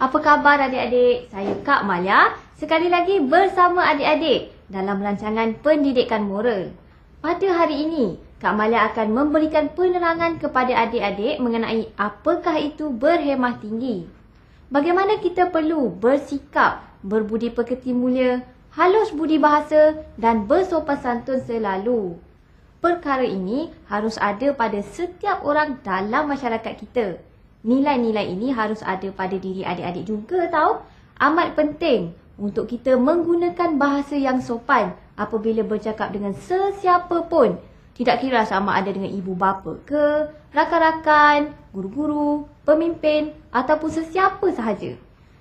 Apa khabar adik-adik? Saya Kak Malia, sekali lagi bersama adik-adik dalam rancangan Pendidikan Moral. Pada hari ini, Kak Malia akan memberikan penerangan kepada adik-adik mengenai apakah itu berhemah tinggi. Bagaimana kita perlu bersikap, berbudi pekerti mulia, halus budi bahasa dan bersopan santun selalu. Perkara ini harus ada pada setiap orang dalam masyarakat kita. Nilai-nilai ini harus ada pada diri adik-adik juga tau. Amat penting untuk kita menggunakan bahasa yang sopan apabila bercakap dengan sesiapa pun. Tidak kira sama ada dengan ibu bapa ke, rakan-rakan, guru-guru, pemimpin ataupun sesiapa sahaja.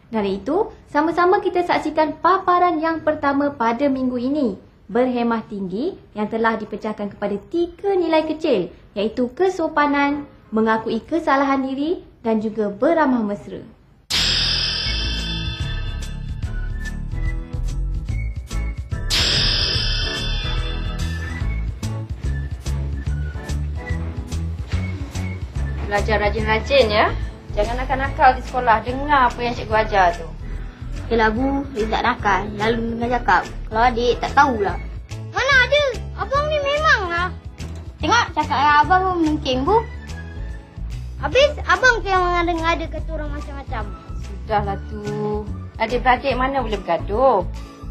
Dari itu, sama-sama kita saksikan paparan yang pertama pada minggu ini. Berhemah tinggi yang telah dipecahkan kepada 3 nilai kecil, iaitu kesopanan, mengakui kesalahan diri dan juga beramah mesra. Belajar rajin-rajin ya. Jangan nakal-nakal di sekolah. Dengar apa yang cikgu ajar tu. Yelah Bu, dia tak nakal. Lalu dengan cakap. Kalau adik tak tahulah. Mana ada? Abang ni memang lah. Tengok cakap dengan abang pun mungkin Bu. Habis abang tu yang mengada-ngada kata orang macam-macam. Sudahlah tu. Adik-beradik mana boleh bergaduh.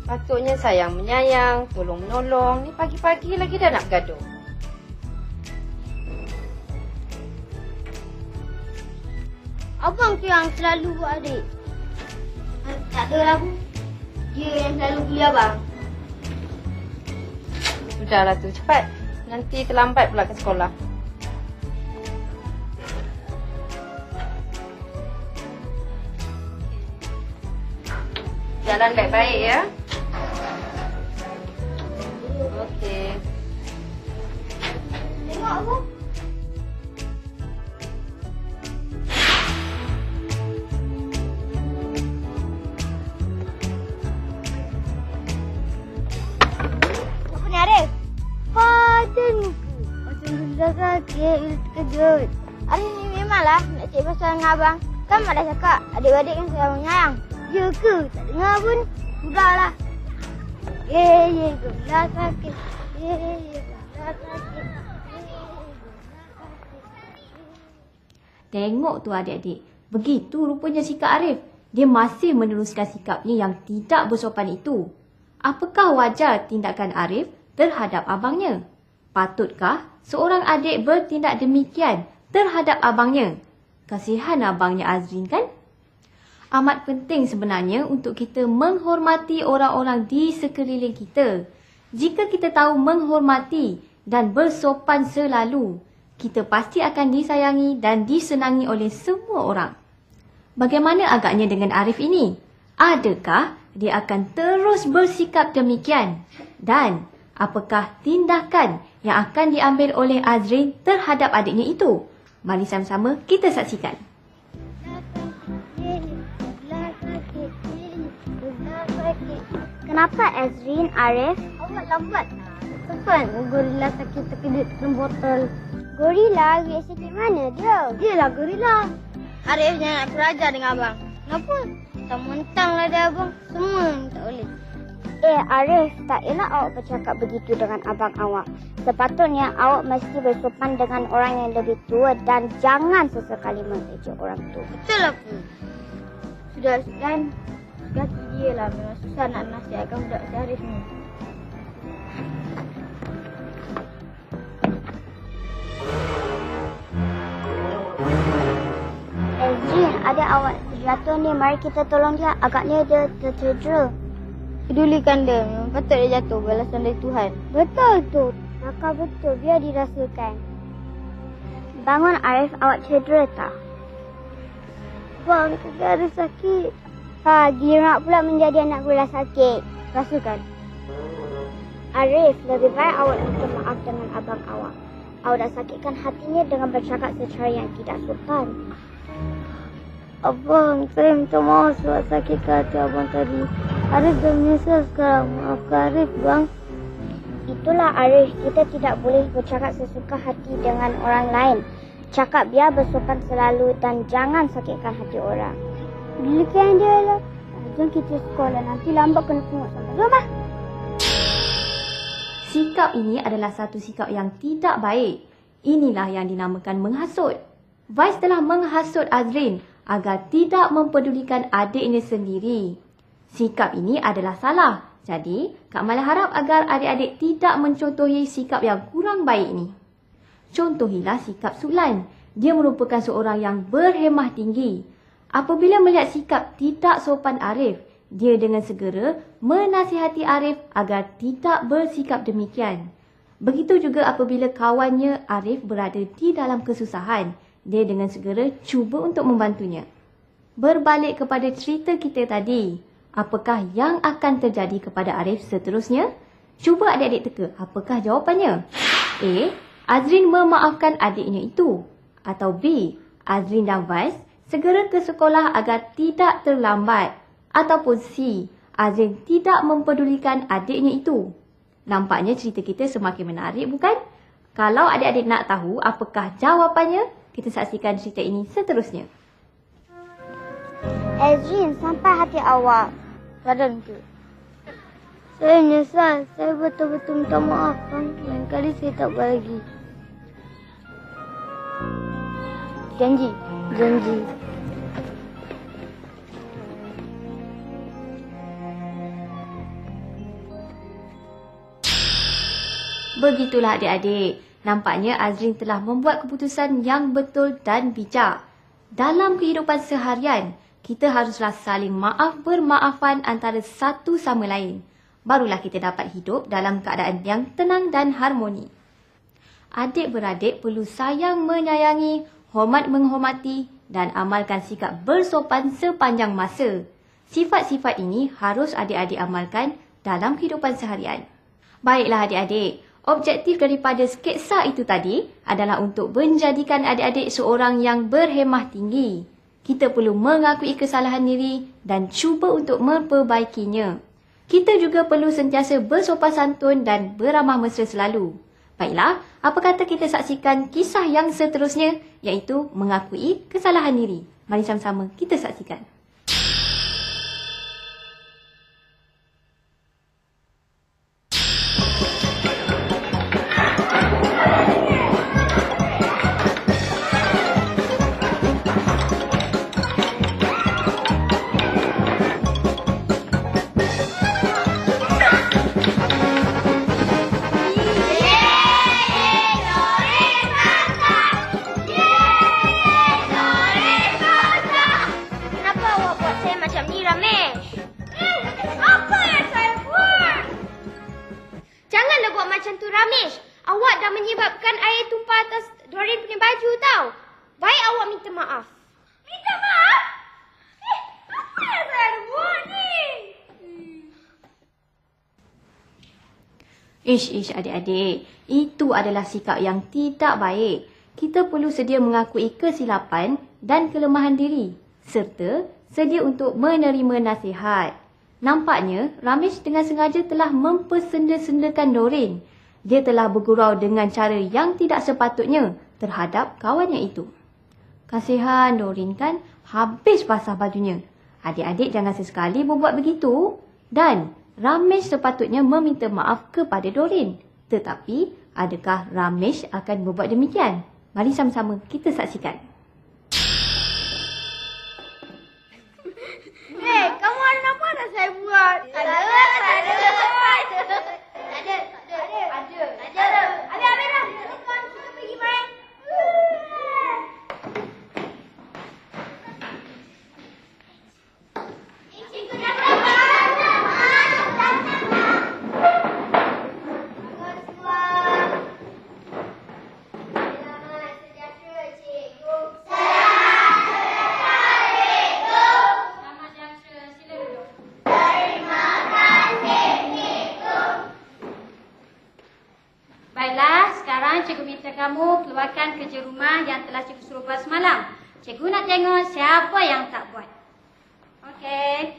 Patutnya sayang menyayang, tolong menolong. Ni pagi-pagi lagi dah nak bergaduh. Abang tu yang selalu buat adik. Tak adalah Bu. Dia yang selalu bully abang. Sudahlah tu, cepat. Nanti terlambat pula ke sekolah. Jalan baik-baik ya. Okey. Tengok Bu. Apa ni Arif? Pada muka. Macam dah sakit, terkejut. Hari ni memanglah nak cek pasal dengan abang. Kan Mak dah cakap, adik-adik kan sayang menyayang. Ya ke? Tak dengar pun. Sudahlah. Ye, gelah sakit. Ye, gelah sakit. Tengok tu adik-adik. Begitu rupanya sikap Arif. Dia masih meneruskan sikapnya yang tidak bersopan itu. Apakah wajar tindakan Arif terhadap abangnya? Patutkah seorang adik bertindak demikian terhadap abangnya? Kasihan abangnya Azrin kan? Amat penting sebenarnya untuk kita menghormati orang-orang di sekeliling kita. Jika kita tahu menghormati dan bersopan selalu, kita pasti akan disayangi dan disenangi oleh semua orang. Bagaimana agaknya dengan Arif ini? Adakah dia akan terus bersikap demikian? Dan apakah tindakan yang akan diambil oleh Azrin terhadap adiknya itu? Mari sama-sama kita saksikan. Kenapa Azrin, Arif? Awak lambat lah. Tepan gorila sakit terkedut dalam botol. Gorila? Biasa di mana dia? Dia lah gorila. Arif jangan nak kuraja dengan abang. Kenapa? Mentang-mentang lah dia abang. Semua tak boleh. Arif, tak elak awak bercakap begitu dengan abang awak. Sepatutnya awak mesti bersopan dengan orang yang lebih tua dan jangan sesekali mengejek orang tua. Betul lah Pu. Sudah kan? Gaki dia lah. Memang susah nak nasihatkan budak si Arif ni. Azrin, ada awak terjatuh ni. Mari kita tolong dia. Agaknya dia tercedera. Pedulikan dia. Memang patut dia jatuh. Balasan dari Tuhan. Betul tu. Maka betul. Biar dirasakan. Bangun Arif. Awak cedera tak? Abang, Kak Arif sakit. Ha, gila pula menjadi anak gula sakit. Rasakan. Arif, lebih baik awak minta maaf dengan abang awak. Awak dah sakitkan hatinya dengan bercakap secara yang tidak sopan. Abang, saya minta maaf sebab sakitkan hati abang tadi. Arif dah menyesal sekarang. Maafkan Arif, bang. Itulah Arif, kita tidak boleh bercakap sesuka hati dengan orang lain. Cakap biar bersopan selalu dan jangan sakitkan hati orang. Bila kan dia lah. Jom kita sekolah, nanti lambat kena pungut sama. Jom lah. Sikap ini adalah satu sikap yang tidak baik. Inilah yang dinamakan menghasut. Vice telah menghasut Azrin agar tidak mempedulikan adiknya sendiri. Sikap ini adalah salah. Jadi, Kak Malia harap agar adik-adik tidak mencontohi sikap yang kurang baik ini. Contohilah sikap Sulan. Dia merupakan seorang yang berhemah tinggi. Apabila melihat sikap tidak sopan Arif, dia dengan segera menasihati Arif agar tidak bersikap demikian. Begitu juga apabila kawannya Arif berada di dalam kesusahan, dia dengan segera cuba untuk membantunya. Berbalik kepada cerita kita tadi, apakah yang akan terjadi kepada Arif seterusnya? Cuba adik-adik teka, apakah jawapannya? A. Azrin memaafkan adiknya itu. Atau B. Azrin dan Vice segera ke sekolah agar tidak terlambat. Ataupun C. Azrin tidak mempedulikan adiknya itu. Nampaknya cerita kita semakin menarik, bukan? Kalau adik-adik nak tahu apakah jawapannya, kita saksikan cerita ini seterusnya. Azrin, sampai hati awak. Kadang tu. Saya menyesal. Saya betul-betul minta maaf, bang. Lain kali saya tak buat lagi. Janji. Janji. Begitulah adik-adik. Nampaknya Azrin telah membuat keputusan yang betul dan bijak. Dalam kehidupan seharian, kita haruslah saling bermaafan antara satu sama lain. Barulah kita dapat hidup dalam keadaan yang tenang dan harmoni. Adik-beradik perlu sayang menyayangi, hormat menghormati dan amalkan sikap bersopan sepanjang masa. Sifat-sifat ini harus adik-adik amalkan dalam kehidupan seharian. Baiklah adik-adik, objektif daripada sketsa itu tadi adalah untuk menjadikan adik-adik seorang yang berhemah tinggi. Kita perlu mengakui kesalahan diri dan cuba untuk memperbaikinya. Kita juga perlu sentiasa bersopan santun dan beramah mesra selalu. Baiklah, apa kata kita saksikan kisah yang seterusnya, iaitu mengakui kesalahan diri. Mari sama-sama kita saksikan. Macam tu Ramesh, awak dah menyebabkan air tumpah atas Doreen punya baju tau. Baik awak minta maaf. Minta maaf? Apa yang saya buat ni? Ish adik-adik, itu adalah sikap yang tidak baik. Kita perlu sedia mengakui kesilapan dan kelemahan diri, serta sedia untuk menerima nasihat. Nampaknya, Ramesh dengan sengaja telah mempersenda-sendakan Doreen. Dia telah bergurau dengan cara yang tidak sepatutnya terhadap kawannya itu. Kasihan Doreen kan, habis basah bajunya. Adik-adik jangan sesekali berbuat begitu. Dan Ramesh sepatutnya meminta maaf kepada Doreen. Tetapi, adakah Ramesh akan berbuat demikian? Mari sama-sama kita saksikan. Hei, kamu ada apa dah saya buat? Tak ada. Habis dah. Tuan, kita pergi main. tengok siapa yang tak buat. Okey.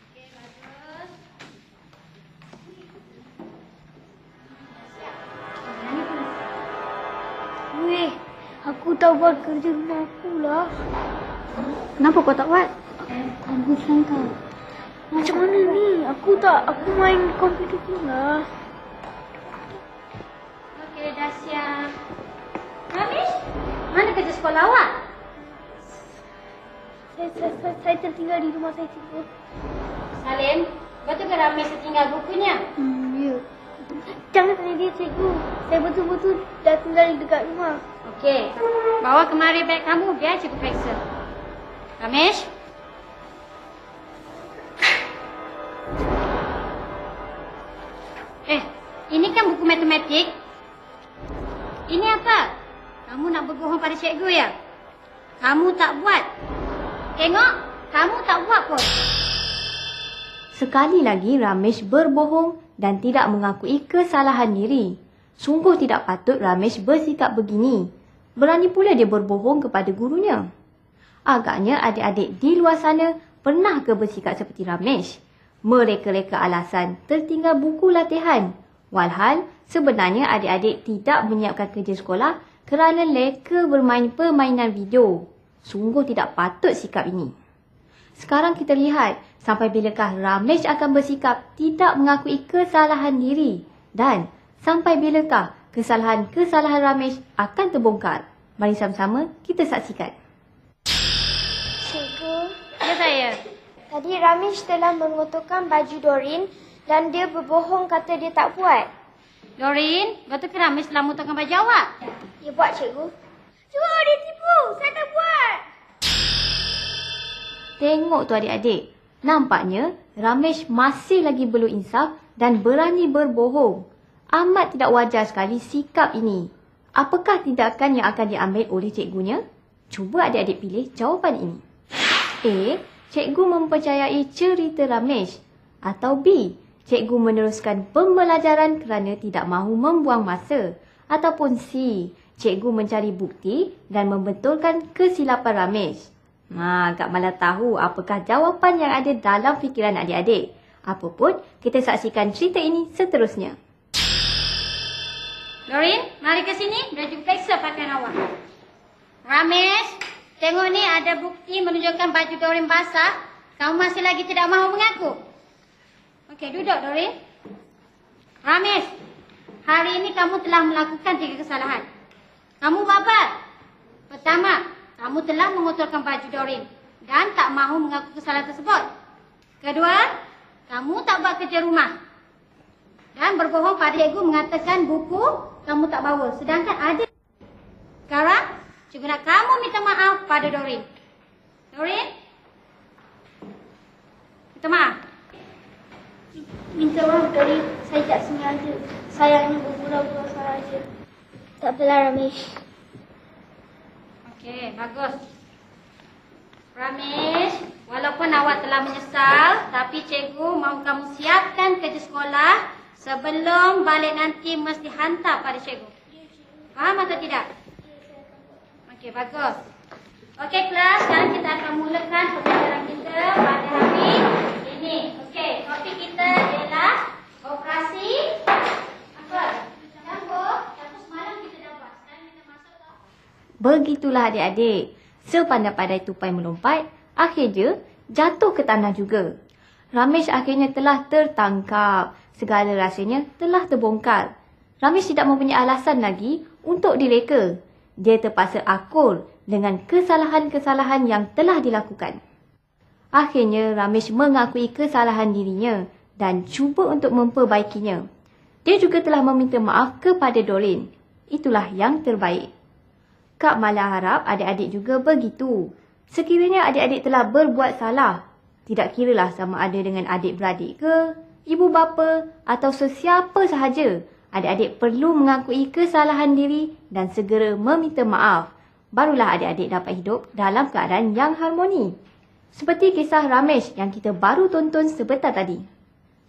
Okey, bagus. Weh, aku tak buat kerja rumah aku lah. Kenapa kau tak buat? Aku sangka. Macam mana ni? Aku main komputer pula. Okey, dah siap. Ramesh, mana kerja sekolah awak? Saya tertinggal di rumah saya, cikgu. Salim, betul ke Ramesh tertinggal bukunya? Ya. Jangan tanya dia, cikgu. Saya betul-betul dah tinggal dekat rumah. Okey, bawa kemari beg kamu biar cikgu periksa. Ramesh? Ini kan buku matematik. Ini apa? Kamu nak berbohong pada cikgu ya? Kamu tak buat. Tengok, kamu tak buat pun. Sekali lagi Ramesh berbohong dan tidak mengakui kesalahan diri. Sungguh tidak patut Ramesh bersikap begini. Berani pula dia berbohong kepada gurunya. Agaknya adik-adik di luar sana pernah ke bersikap seperti Ramesh? Mereka-reka alasan tertinggal buku latihan. Walhal sebenarnya adik-adik tidak menyiapkan kerja sekolah kerana leka bermain permainan video. Sungguh tidak patut sikap ini. Sekarang kita lihat sampai bilakah Ramesh akan bersikap tidak mengakui kesalahan diri dan sampai bilakah kesalahan-kesalahan Ramesh akan terbongkar. Mari sama-sama kita saksikan. Cikgu, Ya saya. tadi Ramesh telah mengotorkan baju Doreen dan dia berbohong kata dia tak buat. Doreen, betul ke Ramesh telah mutahkan baju awak? Dia buat, cikgu. Cikgu, dia tipu. Saya tak buat. Tengok tu adik-adik. Nampaknya Ramesh masih lagi belum insaf dan berani berbohong. Amat tidak wajar sekali sikap ini. Apakah tindakan yang akan diambil oleh cikgunya? Cuba adik-adik pilih jawapan ini. A. Cikgu mempercayai cerita Ramesh. Atau B. Cikgu meneruskan pembelajaran kerana tidak mahu membuang masa. Ataupun C. Cikgu mencari bukti dan membetulkan kesilapan Ramesh. Kak Mala tahu apakah jawapan yang ada dalam fikiran adik-adik. Apapun, kita saksikan cerita ini seterusnya. Doreen, mari ke sini. Baju periksa pakaian awak. Ramesh, tengok ni ada bukti menunjukkan baju Doreen basah. Kamu masih lagi tidak mahu mengaku. Okey, duduk Doreen. Ramesh, hari ini kamu telah melakukan 3 kesalahan. Kamu buat apa? Pertama, kamu telah mengotorkan baju Doreen dan tak mahu mengaku kesalahan tersebut. Kedua, kamu tak buat kerja rumah dan berbohong pada cikgu mengatakan buku kamu tak bawa. Sedangkan ada. Sekarang, cikgu nak kamu minta maaf pada Doreen. Doreen? Minta maaf. Minta maaf, Doreen. Saya tak sengaja. Saya hanya berpura-pura sahaja. Tak apalah, Ramesh. Okey, bagus. Ramesh, walaupun awak telah menyesal, tapi cikgu mahu kamu siapkan kerja sekolah sebelum balik nanti mesti hantar pada cikgu. Faham atau tidak? Okey, bagus. Okey, kelas, sekarang kita akan mulakan pembelajaran kita pada hari ini. Okey, topik kita ialah operasi apa? Campur semalam kita dah buat. Sekarang kita masuk ke... Begitulah adik-adik. Sepandai-pandai tupai melompat, akhirnya jatuh ke tanah juga. Ramesh akhirnya telah tertangkap. Segala rahsianya telah terbongkar. Ramesh tidak mempunyai alasan lagi untuk direka. Dia terpaksa akur dengan kesalahan-kesalahan yang telah dilakukan. Akhirnya Ramesh mengakui kesalahan dirinya dan cuba untuk memperbaikinya. Dia juga telah meminta maaf kepada Doreen. Itulah yang terbaik. Kak Mala harap adik-adik juga begitu. Sekiranya adik-adik telah berbuat salah, tidak kiralah sama ada dengan adik-beradik ke, ibu bapa atau sesiapa sahaja, adik-adik perlu mengakui kesalahan diri dan segera meminta maaf. Barulah adik-adik dapat hidup dalam keadaan yang harmoni. Seperti kisah Ramesh yang kita baru tonton sebentar tadi.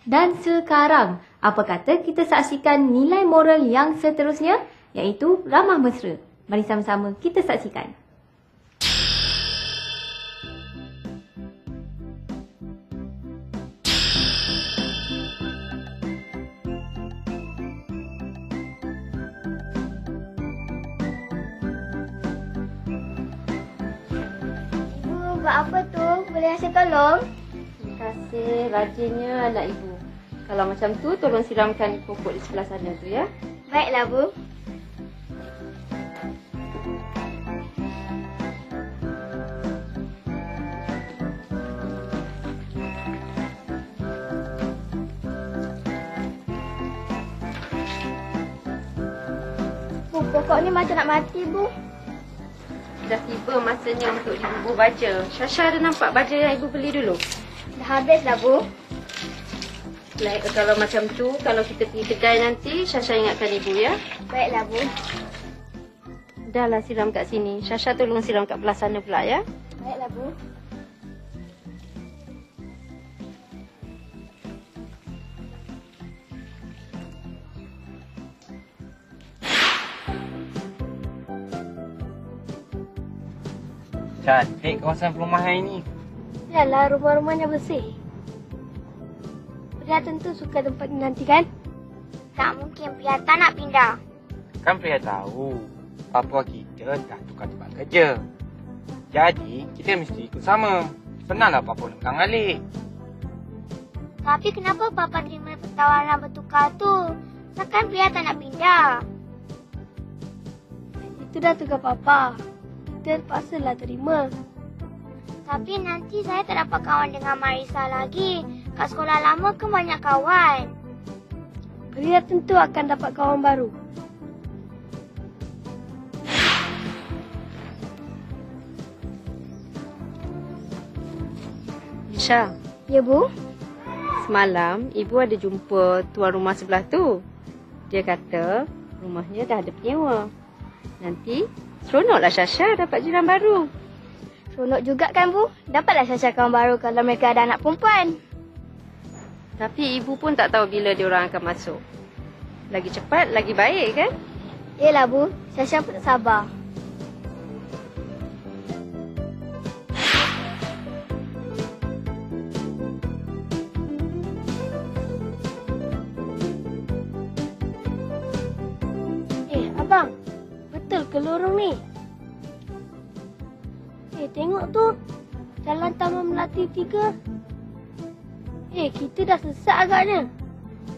Dan sekarang, apa kata kita saksikan nilai moral yang seterusnya, iaitu ramah mesra. Mari sama-sama kita saksikan. Ibu, buat apa tu? Boleh saya tolong? Terima kasih rajinnya anak ibu. Kalau macam tu, tolong siramkan pokok di sebelah sana tu ya. Baiklah, Bu. Bu, pokok ni macam nak mati, Bu. Dah tiba masanya untuk dibubur baja. Syasha ada nampak baja yang ibu beli dulu? Dah habis dah, Bu. Kalau macam tu, kalau kita pergi kedai nanti, Syasha ingatkan ibu ya. Baiklah, Bu. Dahlah siram kat sini. Syasha tolong siram kat belah sana pula ya. Baiklah, Bu. Cantik kawasan perumahan ini. Yalah, rumah-rumahnya bersih. Pria tentu suka tempat ini nanti kan? Tak mungkin Pria tak nak pindah. Kan Pria tahu, papa kita dah tukar tempat kerja. Jadi, kita mesti ikut sama. Senanglah papa lekang alik. Tapi kenapa Papa terima pertawaran bertukar tu? Takkan Pria tak nak pindah? Itu dah tugas Papa. Kita terpaksalah terima. Tapi nanti saya tak dapat kawan dengan Marisa lagi. Kat sekolah lama kan banyak kawan. Pria tentu akan dapat kawan baru. Nisha, Ya, Bu? semalam ibu ada jumpa tuan rumah sebelah tu. Dia kata rumahnya dah ada penyewa. Nanti seronoklah Syasha dapat jiran baru. Seronok juga kan, Bu? Dapatlah Syasha kawan baru kalau mereka ada anak perempuan. Tapi ibu pun tak tahu bila diorang akan masuk. Lagi cepat, lagi baik kan? Yelah, Bu. Syasha pun tak sabar. Abang, betul ke lorong ni? Tengok tu. Jalan Taman Melati 3. Kita dah sesat agaknya.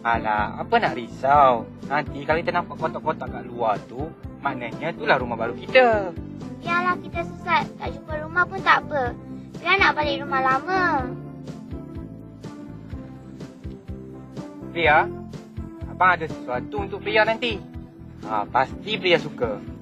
Alah, apa nak risau? Nanti kalau kita nampak kotak-kotak kat luar tu, maknanya itulah rumah baru kita. Biarlah kita sesat. Tak jumpa rumah pun tak apa. Biar nak balik rumah lama. Pria, abang ada sesuatu untuk Pria nanti. Pasti Pria suka.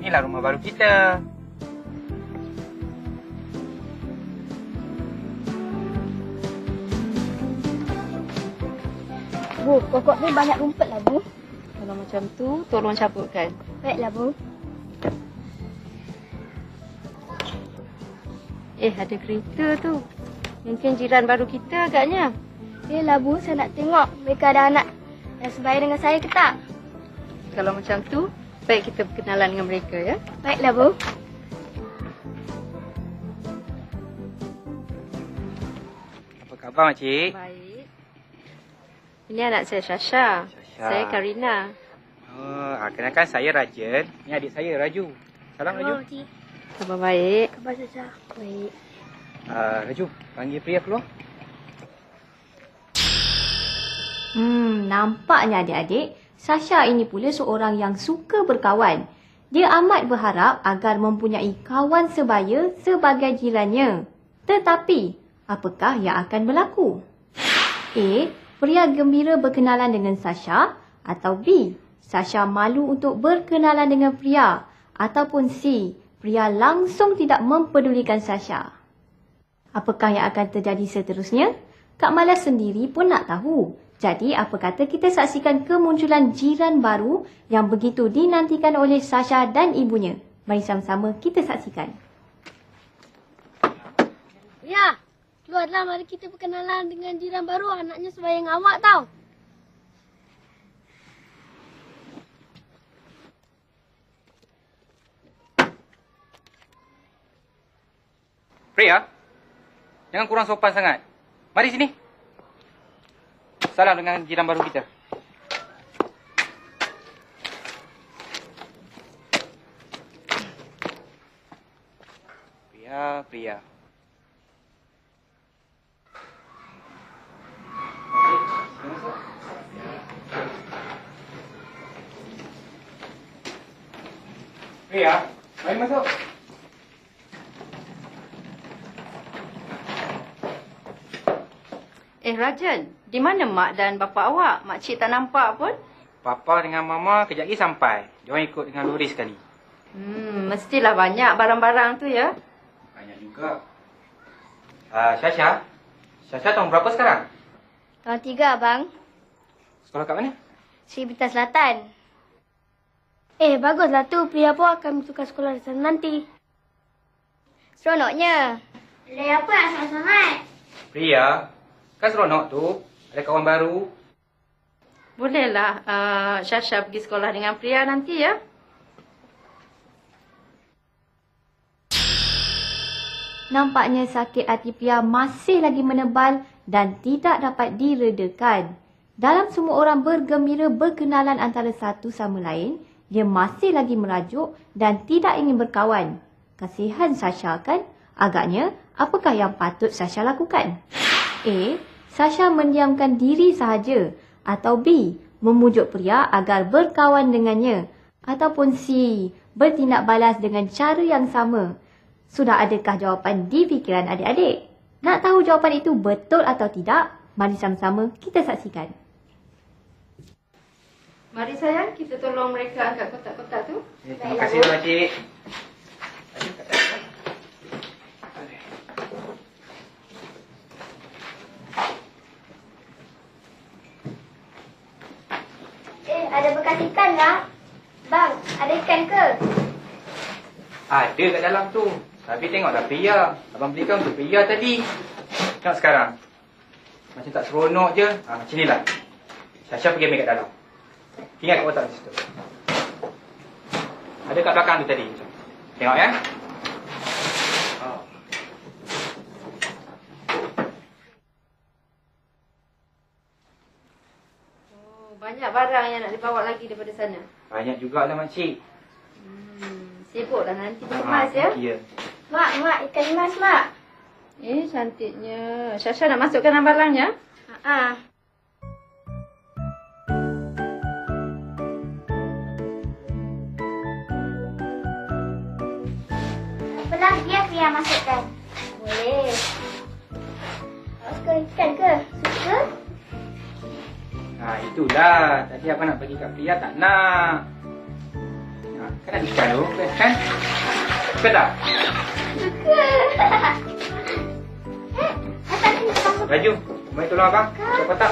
Inilah rumah baru kita. Bu, pokok ni banyak rumput lah, Bu. Kalau macam tu, tolong cabutkan. Baiklah, Bu. Ada kereta tu. Mungkin jiran baru kita agaknya. Yelah, Bu. Saya nak tengok mereka ada anak yang sebaya dengan saya ke tak. Kalau macam tu, baik kita berkenalan dengan mereka ya. Baiklah, Bu. Apa khabar, Makcik? Baik. Ini anak saya Syasha. Saya Karina. Kenalkan saya Rajan. Ini adik saya Raju. Salam Raju. Cik. Khabar baik. Khabar Syasha. Baik. Raju, panggil Pria keluar. Nampaknya adik-adik, Syasha ini pula seorang yang suka berkawan. Dia amat berharap agar mempunyai kawan sebaya sebagai jirannya. Tetapi, apakah yang akan berlaku? A. Pria gembira berkenalan dengan Syasha. Atau B. Syasha malu untuk berkenalan dengan Pria. Ataupun C. Pria langsung tidak mempedulikan Syasha. Apakah yang akan terjadi seterusnya? Kak Mala sendiri pun nak tahu. Jadi, apa kata kita saksikan kemunculan jiran baru yang begitu dinantikan oleh Syasha dan ibunya. Mari sama-sama kita saksikan. Ya, keluarlah mari kita berkenalan dengan jiran baru. Anaknya sebayang awak tau. Priya, jangan kurang sopan sangat. Mari sini. Salam dengan jiran baru kita. Priya. Priya, mari masuk. Rajan, di mana mak dan bapa awak? Makcik tak nampak pun. Papa dengan Mama kejap lagi sampai. Diorang ikut dengan lori sekali. Mestilah banyak barang-barang tu ya. Banyak juga. Syasha tahun berapa sekarang? Tahun 3, abang. Sekolah kat mana? Sri Bintang Selatan. Baguslah tu. Priya pun akan masukkan sekolah di sana nanti. Seronoknya. Apa yang sangat-sangat? Priya, kan seronok tu. Ada kawan baru. Bolehlah Syasha pergi sekolah dengan Priya nanti ya. Nampaknya sakit hati Priya masih lagi menebal dan tidak dapat diredakan. Dalam semua orang bergembira berkenalan antara satu sama lain, dia masih lagi merajuk dan tidak ingin berkawan. Kasihan Sasha kan? Agaknya, apakah yang patut Sasha lakukan? A. Sasha mendiamkan diri sahaja. Atau B. Memujuk Priya agar berkawan dengannya. Ataupun C. Bertindak balas dengan cara yang sama. Sudah adakah jawapan di fikiran adik-adik? Nak tahu jawapan itu betul atau tidak? Mari sama-sama kita saksikan. Mari sayang, kita tolong mereka angkat kotak-kotak tu. Terima kasih, Makcik. Ada bekas ikan tak? Bang, ada ikan ke? Ada kat dalam tu. Tapi tengoklah Priya. Abang belikan untuk Priya tadi. Tengok sekarang. Macam tak seronok je. Macam ni lah. Syasha pergi ambil kat dalam. Tinggal kat kotak di situ. Ada kat belakang tu tadi. Tengok ya. Banyak barang yang nak dibawa lagi daripada sana. Banyak jugalah Makcik. Sibuklah nanti kemas ya. Ya. Mak, ikan emas, Mak. Cantiknya. Syasha nak masukkan dalam barangnya? Apalah, biar Priya masukkan. Boleh. Suka ikan ke? Suka? Itulah. Tadi abang nak bagi kat Priya tak nak. Kan ada ikan tu, kan? Suka tak? Suka. Atas ni sama. Raju, mari tolong abang. Buka kotak.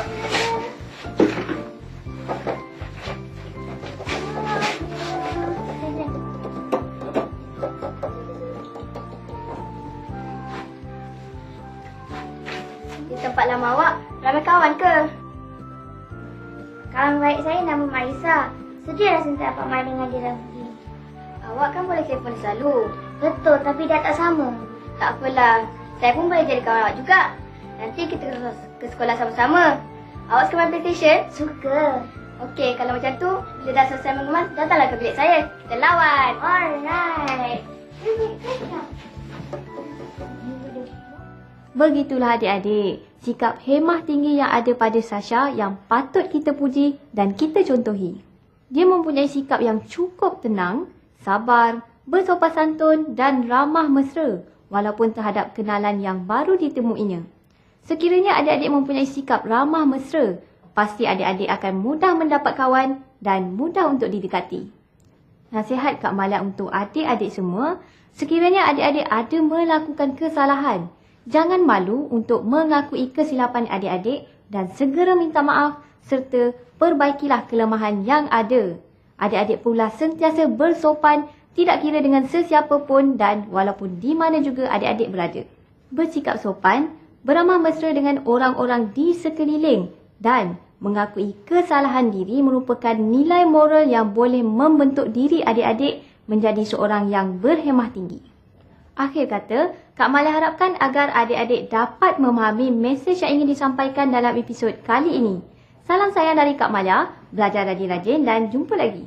Di tempat lama awak, ramai kawan ke? Kawan baik saya nama Marisa. Sedih rasanya tak dapat main dengan dia lagi. Awak kan boleh telefon selalu. Betul, tapi dah tak sama. Tak apalah, saya pun boleh jadi kawan awak juga. Nanti kita ke sekolah sama-sama. Awak suka main PlayStation? Suka. Okey, kalau macam tu, bila dah selesai mengemas, datanglah ke bilik saya. Kita lawan. Alright. Begitulah adik-adik, sikap hemah tinggi yang ada pada Sasha yang patut kita puji dan kita contohi. Dia mempunyai sikap yang cukup tenang, sabar, bersopan santun dan ramah mesra walaupun terhadap kenalan yang baru ditemuinya. Sekiranya adik-adik mempunyai sikap ramah mesra, pasti adik-adik akan mudah mendapat kawan dan mudah untuk didekati. Nasihat Kak Malia untuk adik-adik semua, sekiranya adik-adik ada melakukan kesalahan, jangan malu untuk mengakui kesilapan adik-adik dan segera minta maaf serta perbaikilah kelemahan yang ada. Adik-adik pula sentiasa bersopan, tidak kira dengan sesiapa pun dan walaupun di mana juga adik-adik berada. bersikap sopan, beramah mesra dengan orang-orang di sekeliling dan mengakui kesalahan diri merupakan nilai moral yang boleh membentuk diri adik-adik menjadi seorang yang berhemah tinggi. Akhir kata, Kak Malia harapkan agar adik-adik dapat memahami mesej yang ingin disampaikan dalam episod kali ini. Salam sayang dari Kak Malia, belajar rajin-rajin dan jumpa lagi.